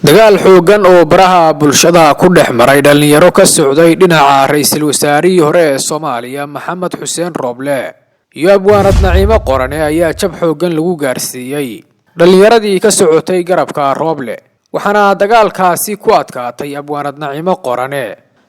dagaal xoogan oo baraha bulshada ku dhex maray dhalinyaro ka socday dhinaca ra'iisul wasaarihii hore ee Soomaaliya Maxamed Xuseen Rooble iyo abwaanad Naciimo Qorane ayaa jab xoogan lagu gaarsiiyay dhalinyaradii ka socotay garabka Rooble waxaana dagaalkaasi ku adkaatay abwaanad Naciimo Qorane.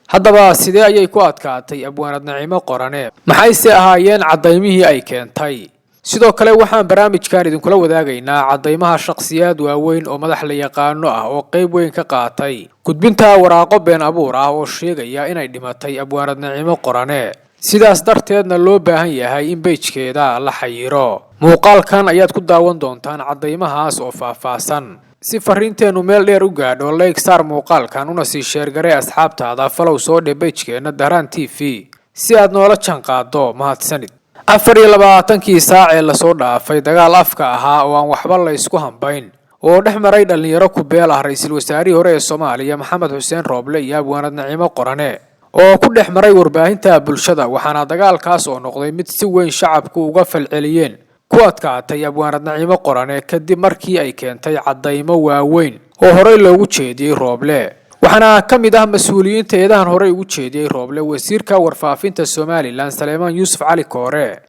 haddaba sidee ayay ku adkaatay abwaanad Naciimo Qorane maxayse ahaayeen cadaymihii ay keentay? sidoo kale waxaan barnaamijkan idinkula wadaagaynaa cadaymaha shakhsiyaad waaweyn oo madax la yaqaano ah oo qayb weyn ka qaatay gudbinta waraaqo been abuur ah oo sheegaya inay dhimatay abwaanad Naciimo Qorane, sidaas darteedna loo baahan yahay in page-keeda la xayiro. muuqaalkan ayaad ku daawan doontaan cadaymahaas oo faahfaahsan. si fariinteenu meel dheer u gaadho, like saar muuqaalkan una sii share garee asxaabtaada, follow soo dheh page-keena Dahraan TV si aad noola janqaado. mahadsanid. 24 saac ee la soo dhaafay dagaal afka ahaa oo aan waxba la isku hambayn oo dhex maray dhalinyaro ku beel ah ra'iisul wasaarihii hore ee Soomaaliya Maxamed Xuseen Rooble iyo abwaanad Naciimo Qorane oo ku dhex maray warbaahinta bulshada, waxaana dagaalkaas oo noqday mid si weyn shacabku uga falceliyeen ku adkaatay abwaanad Naciimo Qorane kadib markii ay keentay cadaymo waaweyn oo horey loogu jeediyay Rooble. waxaana ka mid ah mas'uuliyiinta eedahan horey ugu jeediyay Rooble wasiirka warfaafinta Somaliland Saleeman Yuusuf Cali Koore.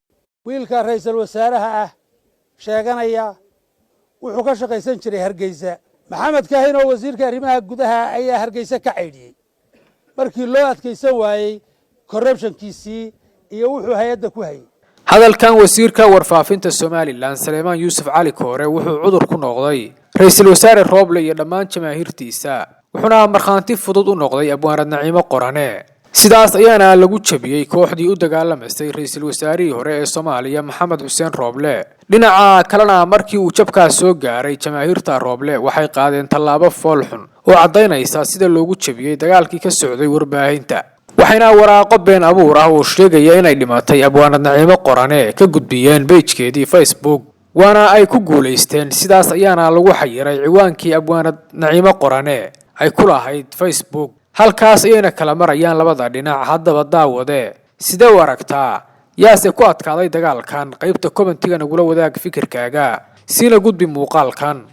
wiilka ra'iisul wasaaraha ah sheeganaya wuxuu ka shaqaysan jiray Hargeysa. maxamed Kaahin oo wasiirka arrimaha gudaha ayaa Hargeysa ka caydiyay markii loo adkeysan waayay corruption-kiisii iyo wuxuu hay'adda ku hayay. hadalkan wasiirka warfaafinta Somaliland Saleeman Yuusuf Cali Koore wuxuu cudur ku noqday ra'iisul wasaare Rooble iyo dhammaan jamaahiirtiisa, wuxuuna markhaanti fudud u noqday abwaanad Naciimo Qorane. sidaas ayaana lagu jabiyay kooxdii u dagaalamaysay ra'iisul wasaarihii hore ee Soomaaliya Maxamed Xuseen Rooble. dhinaca kalena markii uu jabkaas soo gaaray jamaahiirta Rooble waxay qaadeen tallaabo fool xun oo cadaynaysa sida loogu jabiyay dagaalkii ka socday warbaahinta, waxayna waraaqo been abuur ah oo sheegaya inay dhimatay abwaanad Naciimo Qorane ka gudbiyeen page-keedii Facebook, waana ay ku guuleysteen. sidaas ayaana lagu xayiray ciwaankii abwaanad Naciimo Qorane ay ku lahayd Facebook. halkaas ayayna kala marayaan labada dhinac. haddaba daawade, sidee u aragtaa? yaase ku adkaaday dagaalkan? qaybta commentiga nagula wadaag fikirkaaga, siina gudbi muuqaalkan.